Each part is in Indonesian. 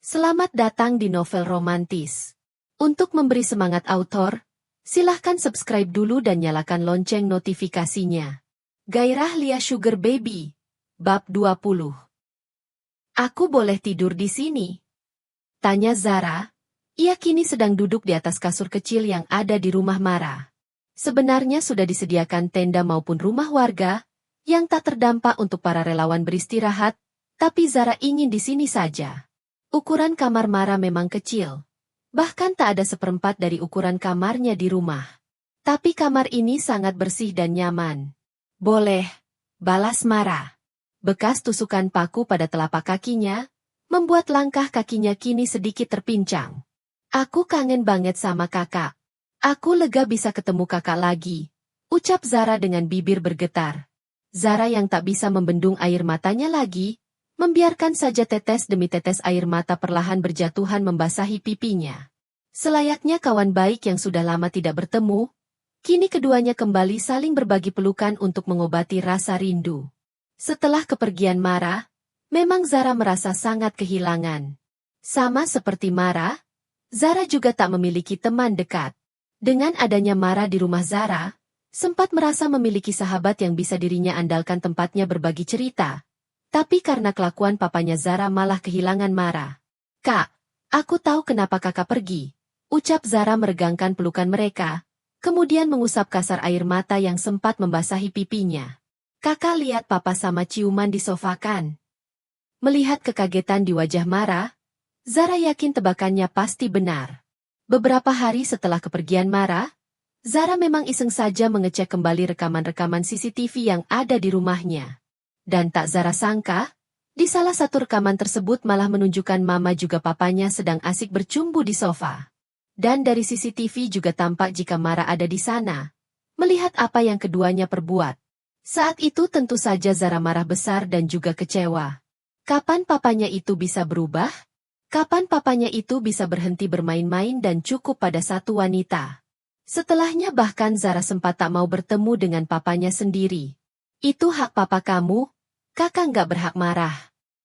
Selamat datang di novel romantis. Untuk memberi semangat autor, silahkan subscribe dulu dan nyalakan lonceng notifikasinya. Gairah Lia Sugar Baby, Bab 20. Aku boleh tidur di sini? Tanya Zara. Ia kini sedang duduk di atas kasur kecil yang ada di rumah Mara. Sebenarnya sudah disediakan tenda maupun rumah warga, yang tak terdampak untuk para relawan beristirahat, tapi Zara ingin di sini saja. Ukuran kamar Mara memang kecil. Bahkan tak ada seperempat dari ukuran kamarnya di rumah. Tapi kamar ini sangat bersih dan nyaman. Boleh, balas Mara. Bekas tusukan paku pada telapak kakinya, membuat langkah kakinya kini sedikit terpincang. Aku kangen banget sama kakak. Aku lega bisa ketemu kakak lagi, ucap Zara dengan bibir bergetar. Zara yang tak bisa membendung air matanya lagi, membiarkan saja tetes demi tetes air mata perlahan berjatuhan membasahi pipinya. Selayaknya kawan baik yang sudah lama tidak bertemu, kini keduanya kembali saling berbagi pelukan untuk mengobati rasa rindu. Setelah kepergian Mara, memang Zara merasa sangat kehilangan. Sama seperti Mara, Zara juga tak memiliki teman dekat. Dengan adanya Mara di rumah Zara, sempat merasa memiliki sahabat yang bisa dirinya andalkan tempatnya berbagi cerita. Tapi karena kelakuan papanya Zara malah kehilangan Mara. Kak, aku tahu kenapa kakak pergi, ucap Zara meregangkan pelukan mereka, kemudian mengusap kasar air mata yang sempat membasahi pipinya. Kakak lihat papa sama ciuman di sofa kan? Melihat kekagetan di wajah Mara, Zara yakin tebakannya pasti benar. Beberapa hari setelah kepergian Mara, Zara memang iseng saja mengecek kembali rekaman-rekaman CCTV yang ada di rumahnya. Dan tak Zara sangka, di salah satu rekaman tersebut malah menunjukkan mama juga papanya sedang asik bercumbu di sofa. Dan dari CCTV juga tampak jika Mara ada di sana, melihat apa yang keduanya perbuat. Saat itu tentu saja Zara marah besar dan juga kecewa. Kapan papanya itu bisa berubah? Kapan papanya itu bisa berhenti bermain-main dan cukup pada satu wanita? Setelahnya bahkan Zara sempat tak mau bertemu dengan papanya sendiri. Itu hak papa kamu, kakak nggak berhak marah.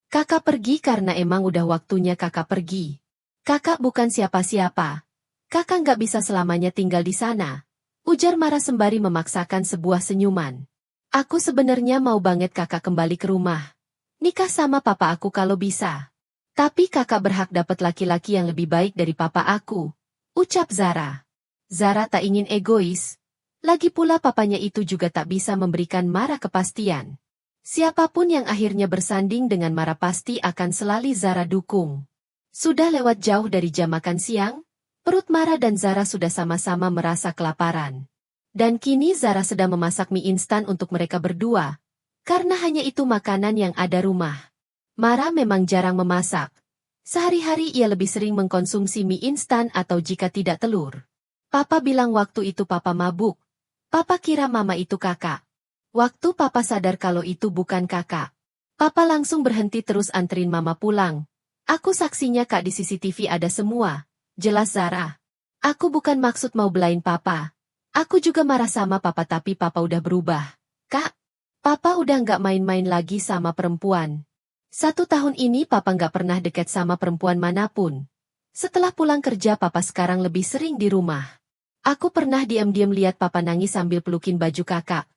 Kakak pergi karena emang udah waktunya kakak pergi. Kakak bukan siapa-siapa. Kakak nggak bisa selamanya tinggal di sana, ujar Mara sembari memaksakan sebuah senyuman. Aku sebenarnya mau banget kakak kembali ke rumah. Nikah sama papa aku kalau bisa. Tapi kakak berhak dapat laki-laki yang lebih baik dari papa aku, ucap Zara. Zara tak ingin egois. Lagi pula papanya itu juga tak bisa memberikan Mara kepastian. Siapapun yang akhirnya bersanding dengan Mara pasti akan selalu Zara dukung. Sudah lewat jauh dari jam makan siang, perut Mara dan Zara sudah sama-sama merasa kelaparan. Dan kini Zara sedang memasak mie instan untuk mereka berdua, karena hanya itu makanan yang ada rumah. Mara memang jarang memasak. Sehari-hari ia lebih sering mengkonsumsi mie instan atau jika tidak telur. Papa bilang waktu itu papa mabuk. Papa kira mama itu kakak. Waktu papa sadar kalau itu bukan kakak, papa langsung berhenti terus anterin mama pulang. Aku saksinya kak di CCTV ada semua, jelas Zara. Aku bukan maksud mau belain papa. Aku juga marah sama papa tapi papa udah berubah. Kak, papa udah nggak main-main lagi sama perempuan. 1 tahun ini papa nggak pernah deket sama perempuan manapun. Setelah pulang kerja papa sekarang lebih sering di rumah. Aku pernah diam-diam lihat papa nangis sambil pelukin baju kakak.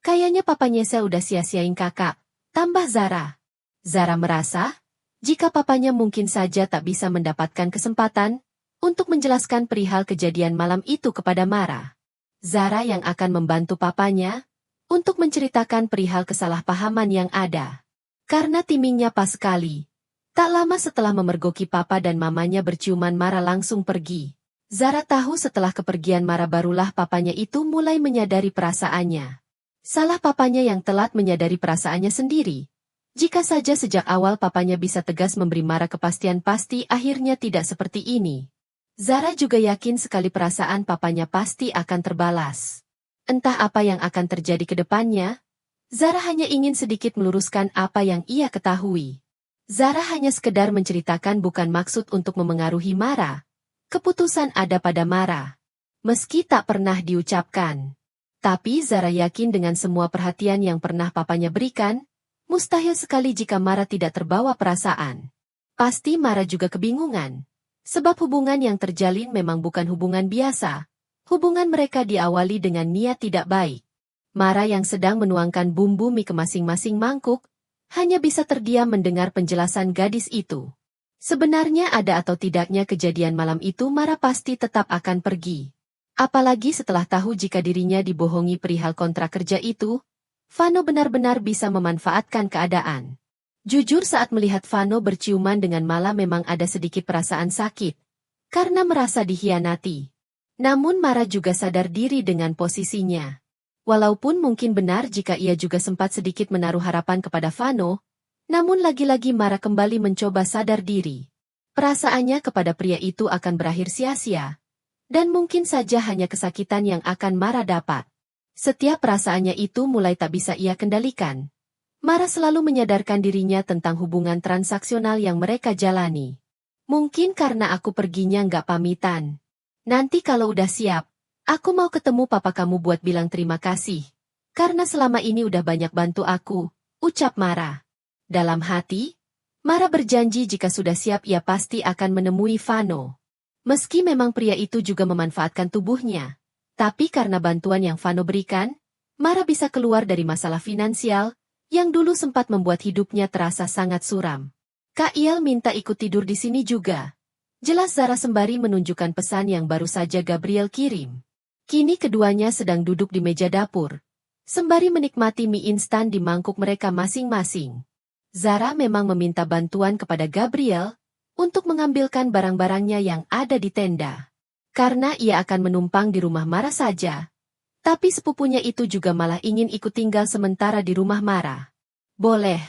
Kayaknya papa nyesel udah sia-siain kakak, tambah Zara. Zara merasa, jika papanya mungkin saja tak bisa mendapatkan kesempatan untuk menjelaskan perihal kejadian malam itu kepada Mara. Zara yang akan membantu papanya untuk menceritakan perihal kesalahpahaman yang ada. Karena timingnya pas sekali. Tak lama setelah memergoki papa dan mamanya berciuman Mara langsung pergi. Zara tahu setelah kepergian Mara barulah papanya itu mulai menyadari perasaannya. Salah papanya yang telat menyadari perasaannya sendiri. Jika saja sejak awal papanya bisa tegas memberi Mara kepastian pasti akhirnya tidak seperti ini. Zara juga yakin sekali perasaan papanya pasti akan terbalas. Entah apa yang akan terjadi ke depannya, Zara hanya ingin sedikit meluruskan apa yang ia ketahui. Zara hanya sekedar menceritakan bukan maksud untuk memengaruhi Mara. Keputusan ada pada Mara. Meski tak pernah diucapkan. Tapi Zara yakin dengan semua perhatian yang pernah papanya berikan, mustahil sekali jika Mara tidak terbawa perasaan. Pasti Mara juga kebingungan. Sebab hubungan yang terjalin memang bukan hubungan biasa. Hubungan mereka diawali dengan niat tidak baik. Mara yang sedang menuangkan bumbu mie ke masing-masing mangkuk, hanya bisa terdiam mendengar penjelasan gadis itu. Sebenarnya ada atau tidaknya kejadian malam itu Mara pasti tetap akan pergi. Apalagi setelah tahu jika dirinya dibohongi perihal kontrak kerja itu, Vano benar-benar bisa memanfaatkan keadaan. Jujur saat melihat Vano berciuman dengan Mala memang ada sedikit perasaan sakit, karena merasa dikhianati. Namun Mara juga sadar diri dengan posisinya. Walaupun mungkin benar jika ia juga sempat sedikit menaruh harapan kepada Vano, namun lagi-lagi Mara kembali mencoba sadar diri. Perasaannya kepada pria itu akan berakhir sia-sia, dan mungkin saja hanya kesakitan yang akan Mara dapat. Setiap perasaannya itu mulai tak bisa ia kendalikan. Mara selalu menyadarkan dirinya tentang hubungan transaksional yang mereka jalani. Mungkin karena aku perginya nggak pamitan. Nanti kalau udah siap, aku mau ketemu papa kamu buat bilang terima kasih. Karena selama ini udah banyak bantu aku, ucap Mara. Dalam hati, Mara berjanji jika sudah siap ia pasti akan menemui Vano. Meski memang pria itu juga memanfaatkan tubuhnya. Tapi karena bantuan yang Vano berikan, Mara bisa keluar dari masalah finansial, yang dulu sempat membuat hidupnya terasa sangat suram. Kak Il minta ikut tidur di sini juga. Jelas Zara sembari menunjukkan pesan yang baru saja Gabriel kirim. Kini keduanya sedang duduk di meja dapur, sembari menikmati mie instan di mangkuk mereka masing-masing. Zara memang meminta bantuan kepada Gabriel, untuk mengambilkan barang-barangnya yang ada di tenda. Karena ia akan menumpang di rumah Mara saja. Tapi sepupunya itu juga malah ingin ikut tinggal sementara di rumah Mara. Boleh.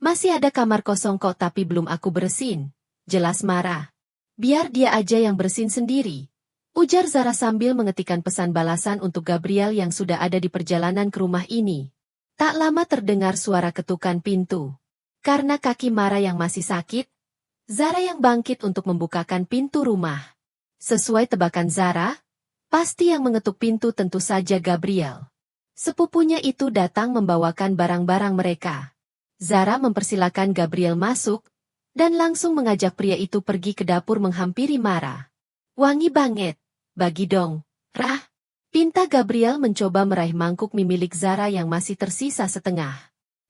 Masih ada kamar kosong kok tapi belum aku bersin. Jelas Mara. Biar dia aja yang bersin sendiri. Ujar Zara sambil mengetikkan pesan balasan untuk Gabriel yang sudah ada di perjalanan ke rumah ini. Tak lama terdengar suara ketukan pintu. Karena kaki Mara yang masih sakit, Zara yang bangkit untuk membukakan pintu rumah. Sesuai tebakan Zara, pasti yang mengetuk pintu tentu saja Gabriel. Sepupunya itu datang membawakan barang-barang mereka. Zara mempersilakan Gabriel masuk, dan langsung mengajak pria itu pergi ke dapur menghampiri Mara. Wangi banget, bagi dong, Rah. Pinta Gabriel mencoba meraih mangkuk mie milik Zara yang masih tersisa setengah.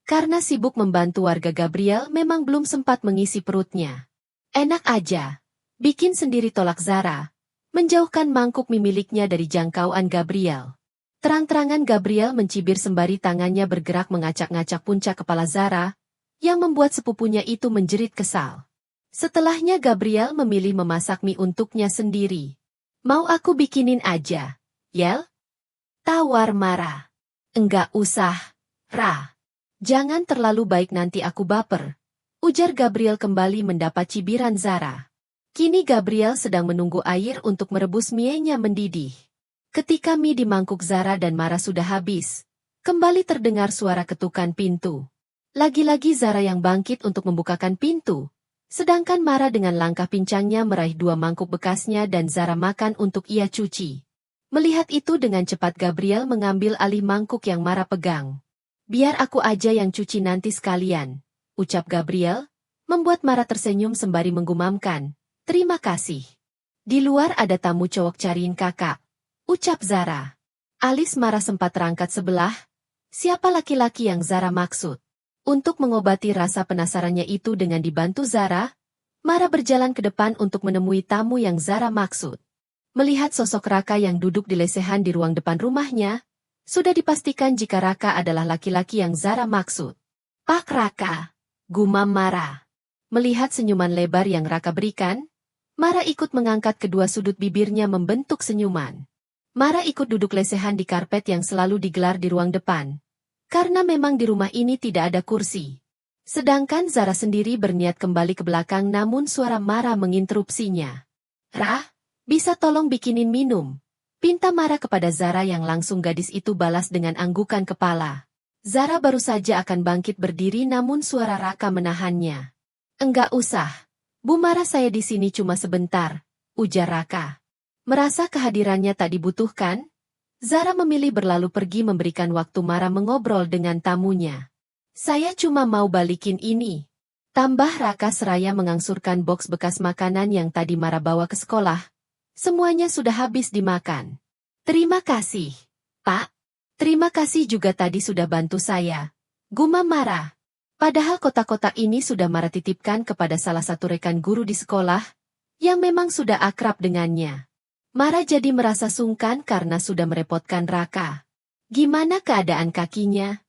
Karena sibuk membantu warga Gabriel memang belum sempat mengisi perutnya. Enak aja. Bikin sendiri tolak Zara, menjauhkan mangkuk mie miliknya dari jangkauan Gabriel. Terang-terangan Gabriel mencibir sembari tangannya bergerak mengacak-ngacak puncak kepala Zara, yang membuat sepupunya itu menjerit kesal. Setelahnya Gabriel memilih memasak mie untuknya sendiri. Mau aku bikinin aja, Yel? Tawar Mara. Enggak usah, Ra. Jangan terlalu baik nanti aku baper. Ujar Gabriel kembali mendapat cibiran Zara. Kini Gabriel sedang menunggu air untuk merebus mie-nya mendidih. Ketika mie di mangkuk Zara dan Mara sudah habis, kembali terdengar suara ketukan pintu. Lagi-lagi Zara yang bangkit untuk membukakan pintu, sedangkan Mara dengan langkah pincangnya meraih dua mangkuk bekasnya dan Zara makan untuk ia cuci. Melihat itu dengan cepat Gabriel mengambil alih mangkuk yang Mara pegang. Biar aku aja yang cuci nanti sekalian, ucap Gabriel, membuat Mara tersenyum sembari menggumamkan. Terima kasih. Di luar ada tamu cowok cariin kakak, ucap Zara. Alis Mara sempat terangkat sebelah. Siapa laki-laki yang Zara maksud? Untuk mengobati rasa penasarannya itu dengan dibantu Zara, Mara berjalan ke depan untuk menemui tamu yang Zara maksud. Melihat sosok Raka yang duduk di lesehan di ruang depan rumahnya, sudah dipastikan jika Raka adalah laki-laki yang Zara maksud. Pak Raka, gumam Mara. Melihat senyuman lebar yang Raka berikan, Mara ikut mengangkat kedua sudut bibirnya membentuk senyuman. Mara ikut duduk lesehan di karpet yang selalu digelar di ruang depan. Karena memang di rumah ini tidak ada kursi. Sedangkan Zara sendiri berniat kembali ke belakang namun suara Mara menginterupsinya. Rah, bisa tolong bikinin minum? Pinta Mara kepada Zara yang langsung gadis itu balas dengan anggukan kepala. Zara baru saja akan bangkit berdiri namun suara Raka menahannya. Enggak usah. Bu Mara saya di sini cuma sebentar, ujar Raka. Merasa kehadirannya tak dibutuhkan, Zara memilih berlalu pergi memberikan waktu Mara mengobrol dengan tamunya. Saya cuma mau balikin ini. Tambah Raka seraya mengangsurkan boks bekas makanan yang tadi Mara bawa ke sekolah. Semuanya sudah habis dimakan. Terima kasih, Pak. Terima kasih juga tadi sudah bantu saya. Gumam Mara. Padahal kotak-kotak ini sudah Mara titipkan kepada salah satu rekan guru di sekolah, yang memang sudah akrab dengannya. Mara jadi merasa sungkan karena sudah merepotkan Raka. Gimana keadaan kakinya?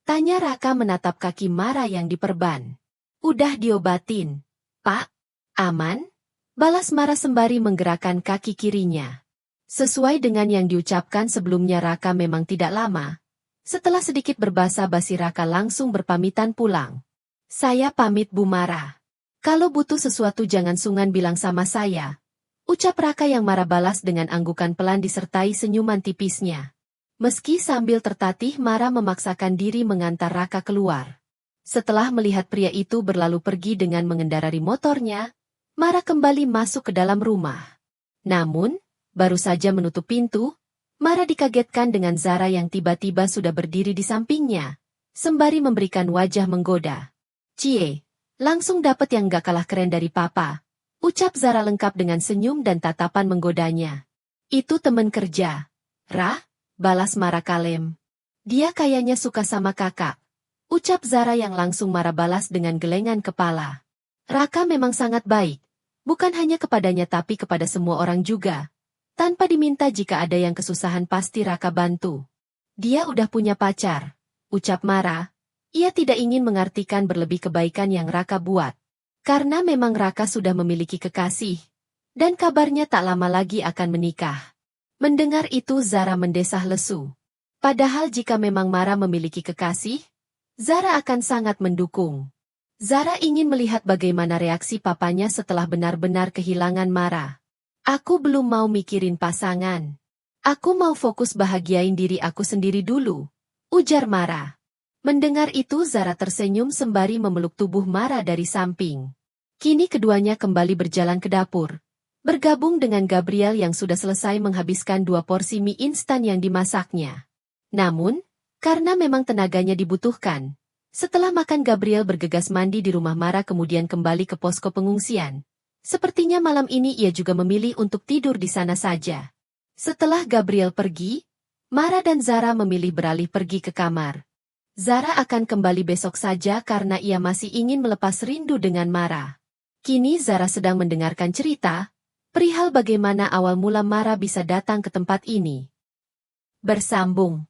Tanya Raka menatap kaki Mara yang diperban. Udah diobatin, Pak. Aman? Balas Mara sembari menggerakkan kaki kirinya. Sesuai dengan yang diucapkan sebelumnya Raka memang tidak lama. Setelah sedikit berbasa-basi Raka langsung berpamitan pulang. Saya pamit Bu Mara. Kalau butuh sesuatu jangan sungkan bilang sama saya. Ucap Raka yang Mara balas dengan anggukan pelan disertai senyuman tipisnya. Meski sambil tertatih Mara memaksakan diri mengantar Raka keluar. Setelah melihat pria itu berlalu pergi dengan mengendarai motornya, Mara kembali masuk ke dalam rumah. Namun, baru saja menutup pintu, Mara dikagetkan dengan Zara yang tiba-tiba sudah berdiri di sampingnya, sembari memberikan wajah menggoda. Cie, langsung dapat yang gak kalah keren dari Papa, ucap Zara lengkap dengan senyum dan tatapan menggodanya. Itu temen kerja. Rah, balas Mara kalem. Dia kayaknya suka sama kakak, ucap Zara yang langsung Mara balas dengan gelengan kepala. Raka memang sangat baik, bukan hanya kepadanya tapi kepada semua orang juga. Tanpa diminta jika ada yang kesusahan pasti Raka bantu. Dia udah punya pacar, ucap Mara. Ia tidak ingin mengartikan berlebih kebaikan yang Raka buat. Karena memang Raka sudah memiliki kekasih. Dan kabarnya tak lama lagi akan menikah. Mendengar itu Zara mendesah lesu. Padahal jika memang Mara memiliki kekasih, Zara akan sangat mendukung. Zara ingin melihat bagaimana reaksi papanya setelah benar-benar kehilangan Mara. Aku belum mau mikirin pasangan. Aku mau fokus bahagiain diri aku sendiri dulu, ujar Mara. Mendengar itu Zara tersenyum sembari memeluk tubuh Mara dari samping. Kini keduanya kembali berjalan ke dapur. Bergabung dengan Gabriel yang sudah selesai menghabiskan 2 porsi mie instan yang dimasaknya. Namun, karena memang tenaganya dibutuhkan, setelah makan Gabriel bergegas mandi di rumah Mara kemudian kembali ke posko pengungsian. Sepertinya malam ini ia juga memilih untuk tidur di sana saja. Setelah Gabriel pergi, Mara dan Zara memilih beralih pergi ke kamar. Zara akan kembali besok saja karena ia masih ingin melepas rindu dengan Mara. Kini Zara sedang mendengarkan cerita, perihal bagaimana awal mula Mara bisa datang ke tempat ini. Bersambung.